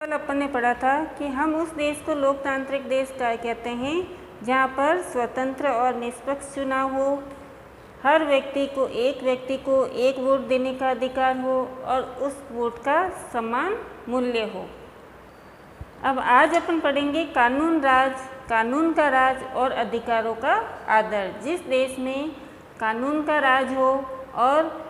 कल अपन ने पढ़ा था कि हम उस देश को लोकतांत्रिक देश कहते हैं जहाँ पर स्वतंत्र और निष्पक्ष चुनाव हो, हर व्यक्ति को एक वोट देने का अधिकार हो और उस वोट का समान मूल्य हो। अब आज अपन पढ़ेंगे कानून राज, कानून का राज और अधिकारों का आदर। जिस देश में कानून का राज हो और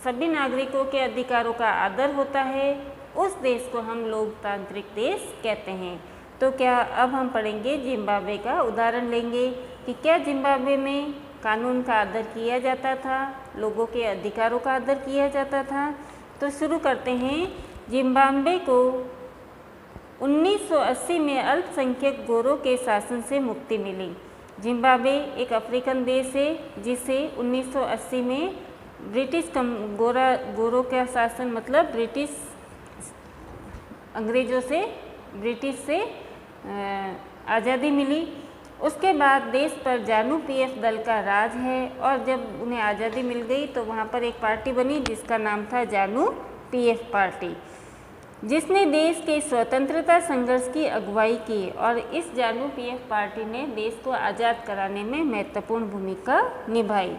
सभी नागरिकों के अधिकारों का आदर होता है, उस देश को हम लोकतांत्रिक देश कहते हैं। तो क्या अब हम पढ़ेंगे जिम्बाब्वे का उदाहरण लेंगे कि क्या जिम्बाब्वे में कानून का आदर किया जाता था, लोगों के अधिकारों का आदर किया जाता था। तो शुरू करते हैं। जिम्बाब्वे को 1980 में अल्पसंख्यक गोरों के शासन से मुक्ति मिली। जिम्बाब्वे एक अफ्रीकन देश है जिसे 1980 में गोरों का शासन मतलब ब्रिटिश से आज़ादी मिली। उसके बाद देश पर जानू पीएफ दल का राज है और जब उन्हें आज़ादी मिल गई तो वहाँ पर एक पार्टी बनी जिसका नाम था जानू पीएफ पार्टी, जिसने देश के स्वतंत्रता संघर्ष की अगुवाई की। और इस जानू पीएफ पार्टी ने देश को आज़ाद कराने में महत्वपूर्ण भूमिका निभाई।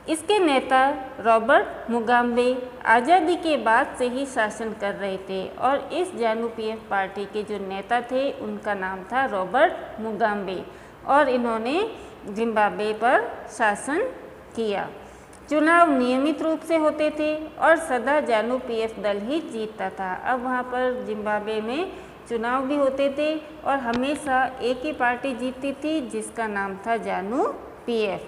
इसके नेता रॉबर्ट मुगाबे आज़ादी के बाद से ही शासन कर रहे थे और इस जानू पीएफ पार्टी के जो नेता थे उनका नाम था रॉबर्ट मुगाबे और इन्होंने जिम्बाब्वे पर शासन किया। चुनाव नियमित रूप से होते थे और सदा जानू पीएफ दल ही जीतता था। अब वहाँ पर जिम्बाब्वे में चुनाव भी होते थे और हमेशा एक ही पार्टी जीतती थी जिसका नाम था जानू पीएफ।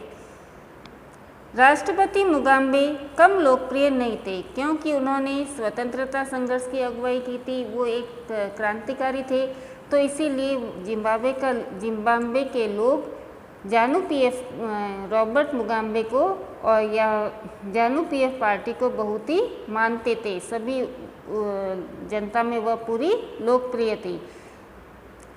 राष्ट्रपति मुगाबे कम लोकप्रिय नहीं थे क्योंकि उन्होंने स्वतंत्रता संघर्ष की अगुवाई की थी, वो एक क्रांतिकारी थे। तो इसीलिए जिम्बाब्वे के लोग जानू पीएफ रॉबर्ट मुगाबे को और या जानू पीएफ पार्टी को बहुत ही मानते थे। सभी जनता में वह पूरी लोकप्रिय थी,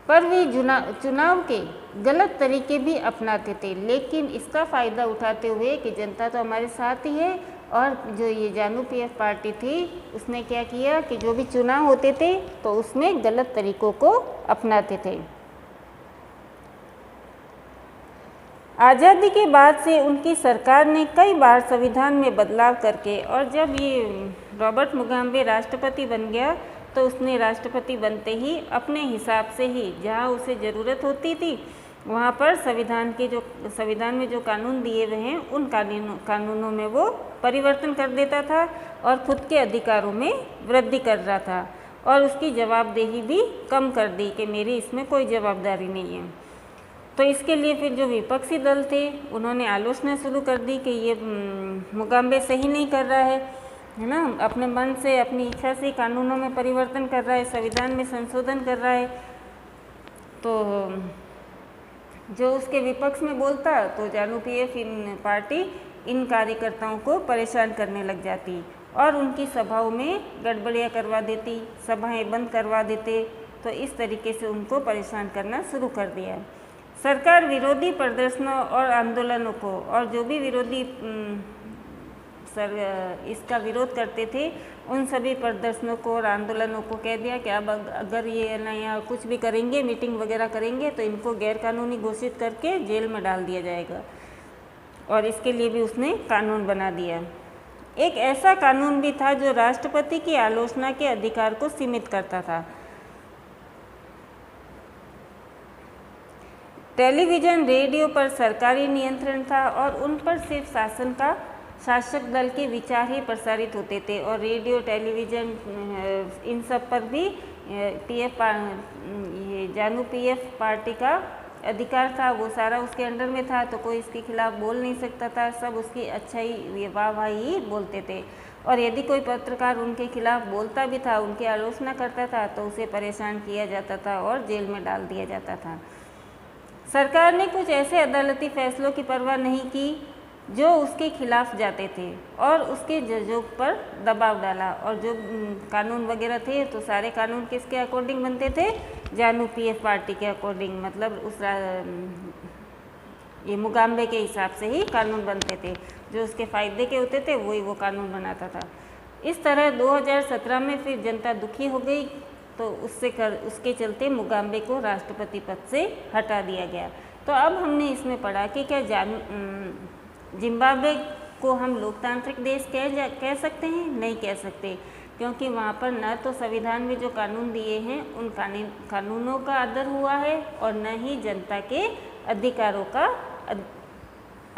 पर वे चुनाव के गलत तरीके भी अपनाते थे। लेकिन इसका फ़ायदा उठाते हुए कि जनता तो हमारे साथ ही है, और जो ये जानू पीएफ पार्टी थी उसने क्या किया कि जो भी चुनाव होते थे तो उसमें गलत तरीकों को अपनाते थे। आज़ादी के बाद से उनकी सरकार ने कई बार संविधान में बदलाव करके, और जब ये रॉबर्ट मुगाबे राष्ट्रपति बन गया तो उसने राष्ट्रपति बनते ही अपने हिसाब से ही जहाँ उसे ज़रूरत होती थी वहाँ पर संविधान में जो कानून दिए हुए हैं उन कानूनों में वो परिवर्तन कर देता था और खुद के अधिकारों में वृद्धि कर रहा था और उसकी जवाबदेही भी कम कर दी कि मेरी इसमें कोई जवाबदारी नहीं है। तो इसके लिए फिर जो विपक्षी दल थे उन्होंने आलोचना शुरू कर दी कि ये मुगाबे सही नहीं कर रहा है ना, अपने मन से अपनी इच्छा से कानूनों में परिवर्तन कर रहा है, संविधान में संशोधन कर रहा है। तो जो उसके विपक्ष में बोलता तो जानू पीएफ पार्टी इन कार्यकर्ताओं को परेशान करने लग जाती और उनकी सभाओं में गड़बड़ियाँ करवा देती, सभाएं बंद करवा देते। तो इस तरीके से उनको परेशान करना शुरू कर दिया। सरकार विरोधी प्रदर्शनों और आंदोलनों को, और जो भी विरोधी इसका विरोध करते थे उन सभी प्रदर्शनों को और आंदोलनों को कह दिया कि अब अगर ये नया कुछ भी करेंगे, मीटिंग वगैरह करेंगे तो इनको गैरकानूनी घोषित करके जेल में डाल दिया जाएगा। और इसके लिए भी उसने कानून बना दिया। एक ऐसा कानून भी था जो राष्ट्रपति की आलोचना के अधिकार को सीमित करता था। टेलीविज़न रेडियो पर सरकारी नियंत्रण था और उन पर सिर्फ शासक दल के विचार ही प्रसारित होते थे और रेडियो टेलीविज़न इन सब पर भी जानू पीएफ पार्टी का अधिकार था, वो सारा उसके अंडर में था। तो कोई इसके खिलाफ बोल नहीं सकता था, सब उसकी अच्छाई वाहवाही ही बोलते थे। और यदि कोई पत्रकार उनके खिलाफ बोलता भी था, उनकी आलोचना करता था तो उसे परेशान किया जाता था और जेल में डाल दिया जाता था। सरकार ने कुछ ऐसे अदालती फैसलों की परवाह नहीं की जो उसके खिलाफ जाते थे और उसके जजों पर दबाव डाला। और जो कानून वगैरह थे तो सारे कानून किसके अकॉर्डिंग बनते थे? जानू पीएफ पार्टी के अकॉर्डिंग, मतलब ये मुगाबे के हिसाब से ही कानून बनते थे। जो उसके फ़ायदे के होते थे वही वो कानून बनाता था। इस तरह 2017 में फिर जनता दुखी हो गई तो उसके चलते मुगाबे को राष्ट्रपति पद से हटा दिया गया। तो अब हमने इसमें पढ़ा कि क्या जिम्बाब्वे को हम लोकतांत्रिक देश कह सकते हैं? नहीं कह सकते, क्योंकि वहाँ पर न तो संविधान में जो कानून दिए हैं उन कानूनों का आदर हुआ है और न ही जनता के अधिकारों का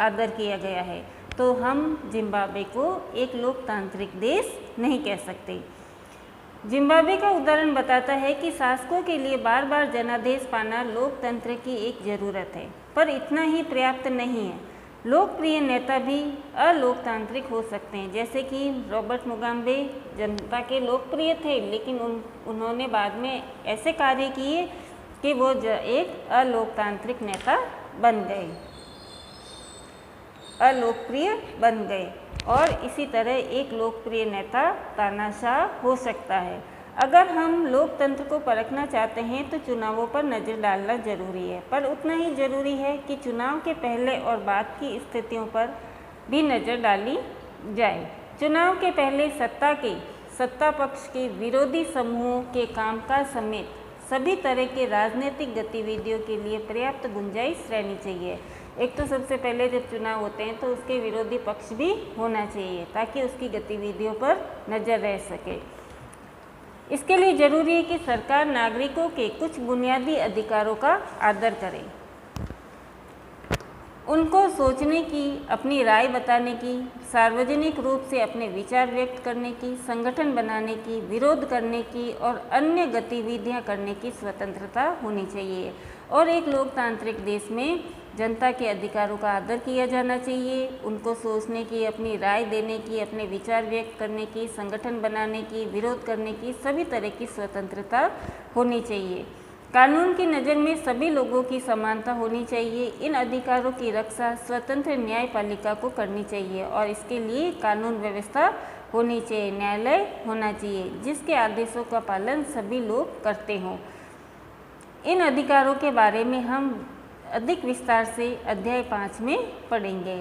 आदर किया गया है। तो हम जिम्बाब्वे को एक लोकतांत्रिक देश नहीं कह सकते। जिम्बाब्वे का उदाहरण बताता है कि शासकों के लिए बार बार जनादेश पाना लोकतंत्र की एक ज़रूरत है, पर इतना ही पर्याप्त नहीं है। लोकप्रिय नेता भी अलोकतांत्रिक हो सकते हैं, जैसे कि रॉबर्ट मुगाबे जनता के लोकप्रिय थे, लेकिन उन्होंने बाद में ऐसे कार्य किए कि वो एक अलोकतांत्रिक नेता बन गए, अलोकप्रिय बन गए। और इसी तरह एक लोकप्रिय नेता तानाशाह हो सकता है। अगर हम लोकतंत्र को परखना चाहते हैं तो चुनावों पर नज़र डालना जरूरी है, पर उतना ही जरूरी है कि चुनाव के पहले और बाद की स्थितियों पर भी नज़र डाली जाए। चुनाव के पहले सत्ता पक्ष के विरोधी समूहों के कामकाज समेत सभी तरह के राजनीतिक गतिविधियों के लिए पर्याप्त गुंजाइश रहनी चाहिए। एक तो सबसे पहले जब चुनाव होते हैं तो उसके विरोधी पक्ष भी होना चाहिए, ताकि उसकी गतिविधियों पर नज़र रह सके। इसके लिए जरूरी है कि सरकार नागरिकों के कुछ बुनियादी अधिकारों का आदर करे, उनको सोचने की, अपनी राय बताने की, सार्वजनिक रूप से अपने विचार व्यक्त करने की, संगठन बनाने की, विरोध करने की और अन्य गतिविधियां करने की स्वतंत्रता होनी चाहिए। और एक लोकतांत्रिक देश में जनता के अधिकारों का आदर किया जाना चाहिए, उनको सोचने की, अपनी राय देने की, अपने विचार व्यक्त करने की, संगठन बनाने की, विरोध करने की सभी तरह की स्वतंत्रता होनी चाहिए। कानून की नज़र में सभी लोगों की समानता होनी चाहिए। इन अधिकारों की रक्षा स्वतंत्र न्यायपालिका को करनी चाहिए और इसके लिए कानून व्यवस्था होनी चाहिए, न्यायालय होना चाहिए जिसके आदेशों का पालन सभी लोग करते हों। इन अधिकारों के बारे में हम अधिक विस्तार से अध्याय 5 में पढ़ेंगे।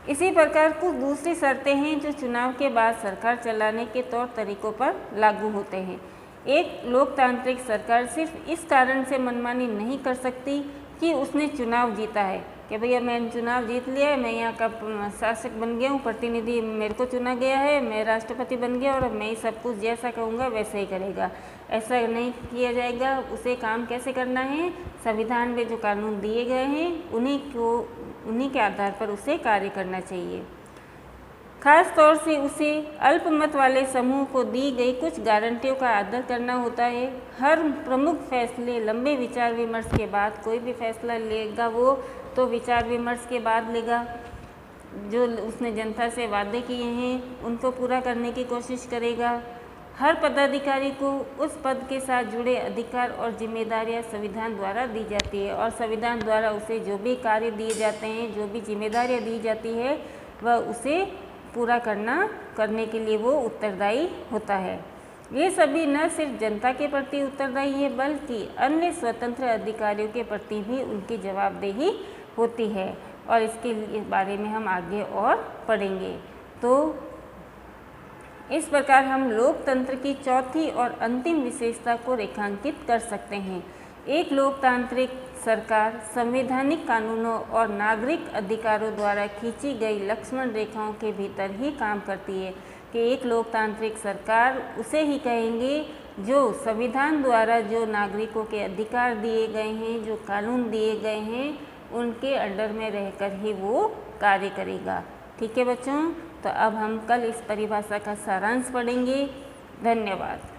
इसी प्रकार कुछ दूसरी शर्तें हैं जो चुनाव के बाद सरकार चलाने के तौर तरीकों पर लागू होते हैं। एक लोकतांत्रिक सरकार सिर्फ इस कारण से मनमानी नहीं कर सकती कि उसने चुनाव जीता है कि भैया मैंने चुनाव जीत लिया है, मैं यहाँ का शासक बन गया हूँ, प्रतिनिधि मेरे को चुना गया है, मैं राष्ट्रपति बन गया और अब मैं ही सब कुछ जैसा कहूँगा वैसे ही करेगा। ऐसा नहीं किया जाएगा। उसे काम कैसे करना है? संविधान में जो कानून दिए गए हैं उन्हीं के आधार पर उसे कार्य करना चाहिए। खास तौर से उसे अल्पमत वाले समूह को दी गई कुछ गारंटियों का आदर करना होता है। हर प्रमुख फैसले लंबे विचार विमर्श के बाद, कोई भी फैसला लेगा वो तो विचार विमर्श के बाद लेगा। जो उसने जनता से वादे किए हैं उनको पूरा करने की कोशिश करेगा। हर पदाधिकारी को उस पद के साथ जुड़े अधिकार और जिम्मेदारियां संविधान द्वारा दी जाती है और संविधान द्वारा उसे जो भी कार्य दिए जाते हैं, जो भी जिम्मेदारियां दी जाती है वह उसे पूरा करने के लिए वो उत्तरदायी होता है। ये सभी न सिर्फ जनता के प्रति उत्तरदायी है बल्कि अन्य स्वतंत्र अधिकारियों के प्रति भी उनकी जवाबदेही होती है और इसके बारे में हम आगे और पढ़ेंगे। तो इस प्रकार हम लोकतंत्र की चौथी और अंतिम विशेषता को रेखांकित कर सकते हैं। एक लोकतांत्रिक सरकार संवैधानिक कानूनों और नागरिक अधिकारों द्वारा खींची गई लक्ष्मण रेखाओं के भीतर ही काम करती है कि एक लोकतांत्रिक सरकार उसे ही कहेंगे जो संविधान द्वारा जो नागरिकों के अधिकार दिए गए हैं, जो कानून दिए गए हैं, उनके अंडर में रहकर ही वो कार्य करेगा। ठीक है बच्चों, तो अब हम कल इस परिभाषा का सारांश पढ़ेंगे। धन्यवाद।